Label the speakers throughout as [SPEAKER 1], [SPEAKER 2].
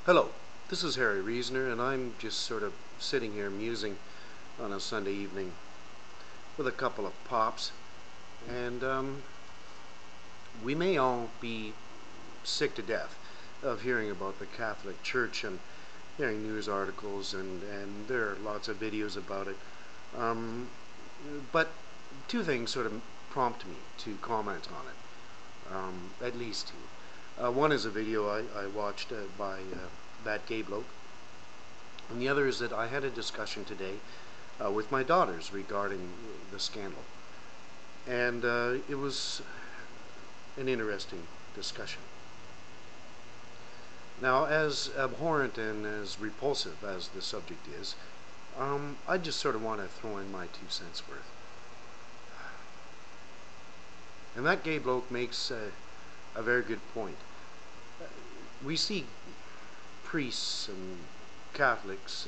[SPEAKER 1] Hello, this is Harry Reasoner, and I'm just sort of sitting here musing on a Sunday evening with a couple of pops, and we may all be sick to death of hearing about the Catholic Church and hearing news articles, and there are lots of videos about it, but two things sort of prompt me to comment on it, at least two. One is a video I watched by thatgaybloke, and the other is that I had a discussion today with my daughters regarding the scandal, and it was an interesting discussion. Now, as abhorrent and as repulsive as the subject is, I just sort of want to throw in my 2 cents worth. And thatgaybloke makes a very good point. We see priests and Catholics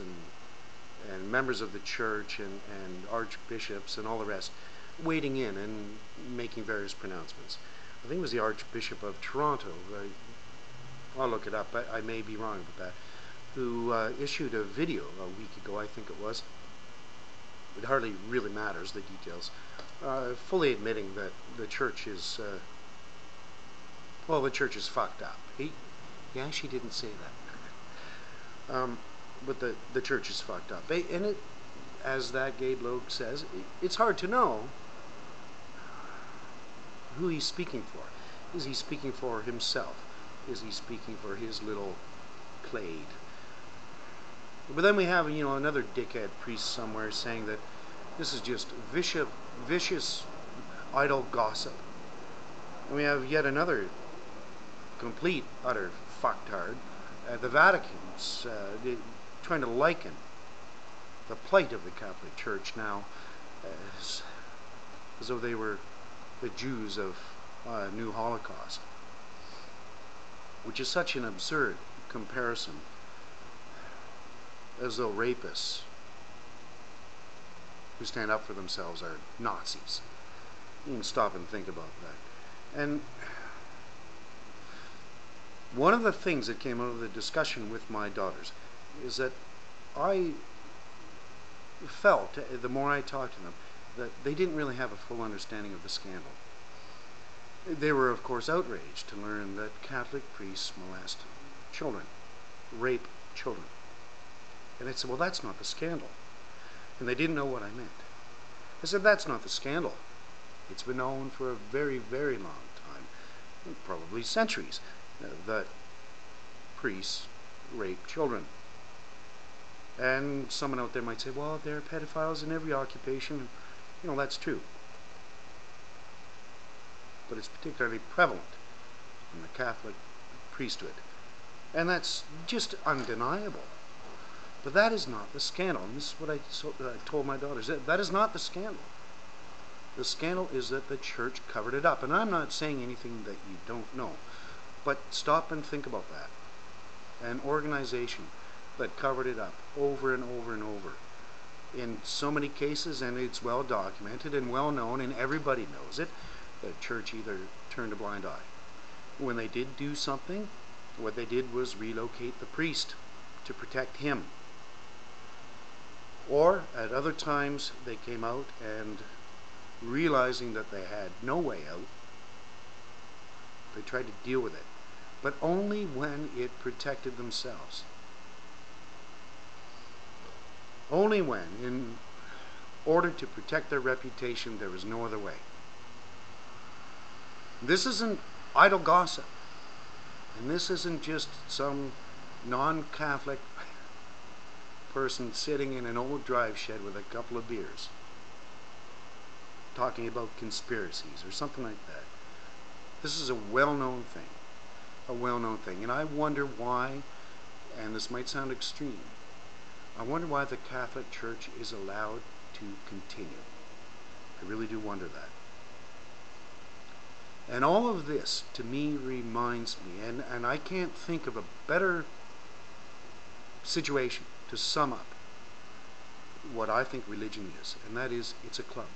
[SPEAKER 1] and members of the church and archbishops and all the rest wading in and making various pronouncements. I think it was the Archbishop of Toronto, I'll look it up, I may be wrong about that, who issued a video a week ago, I think it was. It hardly really matters, the details, fully admitting that the church is, well, the church is fucked up. He actually didn't say that. But the church is fucked up. And it, as thatgaybloke says, it's hard to know who he's speaking for. Is he speaking for himself? Is he speaking for his little clade? But then we have, another dickhead priest somewhere saying that this is just vicious, idle gossip. And we have yet another complete, utter fucktard, the Vatican's trying to liken the plight of the Catholic Church now as though they were the Jews of a new Holocaust, which is such an absurd comparison, as though rapists who stand up for themselves are Nazis. You can stop and think about that. And one of the things that came out of the discussion with my daughters is that I felt, the more I talked to them, that they didn't really have a full understanding of the scandal. They were, of course, outraged to learn that Catholic priests molest children, rape children. And I said, well, that's not the scandal. And they didn't know what I meant. I said, that's not the scandal. It's been known for a very, very long time, probably centuries, that priests rape children. And someone out there might say, well, there are pedophiles in every occupation. That's true. But it's particularly prevalent in the Catholic priesthood. And that's just undeniable. But that is not the scandal. And this is what I told my daughters. That is not the scandal. The scandal is that the church covered it up. And I'm not saying anything that you don't know. But stop and think about that. An organization that covered it up over and over and over in so many cases, and it's well documented and well known, and everybody knows it. The church either turned a blind eye. When they did do something, what they did was relocate the priest to protect him. Or at other times they came out and, realizing that they had no way out, they tried to deal with it, but only when it protected themselves. Only when, in order to protect their reputation, there was no other way. This isn't idle gossip, and this isn't just some non-Catholic person sitting in an old drive shed with a couple of beers talking about conspiracies or something like that. This is a well-known thing, and I wonder why, and this might sound extreme, I wonder why the Catholic Church is allowed to continue. I really do wonder that. And all of this, to me, reminds me, and I can't think of a better situation to sum up what I think religion is, and that is, it's a club.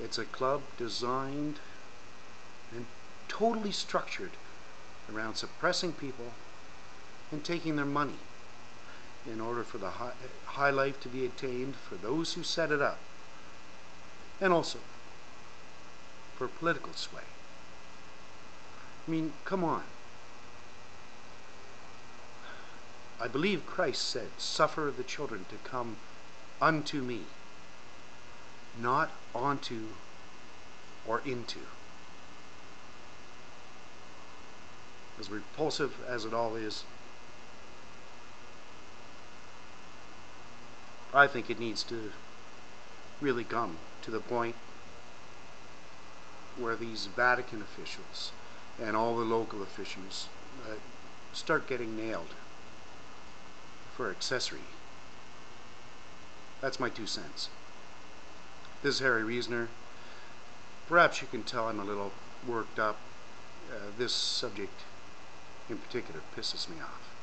[SPEAKER 1] It's a club designed and totally structured around suppressing people and taking their money in order for the high life to be attained for those who set it up, and also for political sway. I mean, come on. I believe Christ said, "Suffer the children to come unto me," not onto or into. As repulsive as it all is, I think it needs to really come to the point where these Vatican officials and all the local officials start getting nailed for accessory. That's my 2 cents. This is Harry Reasoner. Perhaps you can tell I'm a little worked up. This subject in particular pisses me off.